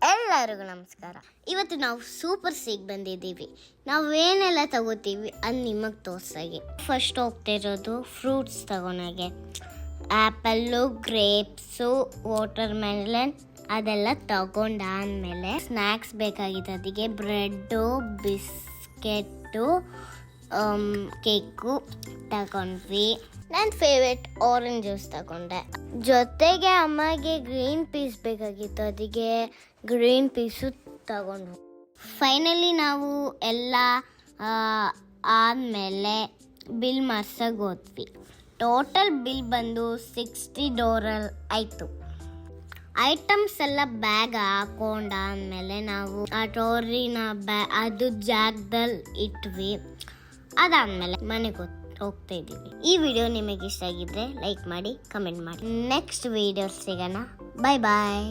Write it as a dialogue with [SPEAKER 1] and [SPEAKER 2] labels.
[SPEAKER 1] ಎಲ್ಲರಿಗೂ ನಮಸ್ಕಾರ. ಇವತ್ತು ನಾವು ಸೂಪರ್ ಸಿಗ್ ಬಂದಿದ್ದೀವಿ. ನಾವು ಏನೆಲ್ಲ ತಗೋತೀವಿ ಅದು ನಿಮಗೆ ತೋರ್ಸಾಗಿ. ಫಸ್ಟ್ ಹೋಗ್ತಿರೋದು ಫ್ರೂಟ್ಸ್ ತಗೊಳಗೆ. ಆ್ಯಪಲ್ಲು, ಗ್ರೇಪ್ಸು, ವಾಟರ್ ಮೆಲನ್ ಅದೆಲ್ಲ ತಗೊಂಡಾದ್ಮೇಲೆ ಸ್ನ್ಯಾಕ್ಸ್ ಬೇಕಾಗಿತ್ತು. ಅದಕ್ಕೆ ಬ್ರೆಡ್ಡು, ಬಿಸ್ಕೆಟ್ಟು, ಕೇಕು ತಗೊಂಡ್ವಿ. ನನ್ನ ಫೇವ್ರೆಟ್ ಆರೆಂಜ್ ಜ್ಯೂಸ್ ತಗೊಂಡೆ. ಜೊತೆಗೆ ಅಮ್ಮಗೆ ಗ್ರೀನ್ ಪೀಸ್ ಬೇಕಾಗಿತ್ತು, ಅದಕ್ಕೆ ಗ್ರೀನ್ ಪೀಸು ತಗೊಂಡು. ಫೈನಲಿ ನಾವು ಎಲ್ಲ ಆದಮೇಲೆ ಬಿಲ್ ಮಾಡ್ಸಕ್ಕೆ ಹೋದ್ವಿ. ಟೋಟಲ್ ಬಿಲ್ ಬಂದು $60 ಆಯಿತು. ಐಟಮ್ಸ್ ಎಲ್ಲ ಬ್ಯಾಗ್ ಹಾಕೊಂಡಾದ್ಮೇಲೆ ನಾವು ಆ ಟ್ರೋಲಿನ ಅದು ಜಾಗದಲ್ಲಿ ಇಟ್ವಿ. ಅದಾದಮೇಲೆ ಮನೆಗೆ ಹೋಗ್ತಾ ಇದ್ದೀವಿ. ಈ ವಿಡಿಯೋ ನಿಮಗೆ ಇಷ್ಟ ಆಗಿದ್ರೆ ಲೈಕ್ ಮಾಡಿ, ಕಮೆಂಟ್ ಮಾಡಿ. ನೆಕ್ಸ್ಟ್ ವಿಡಿಯೋ ಸಿಗೋಣ. ಬಾಯ್ ಬಾಯ್.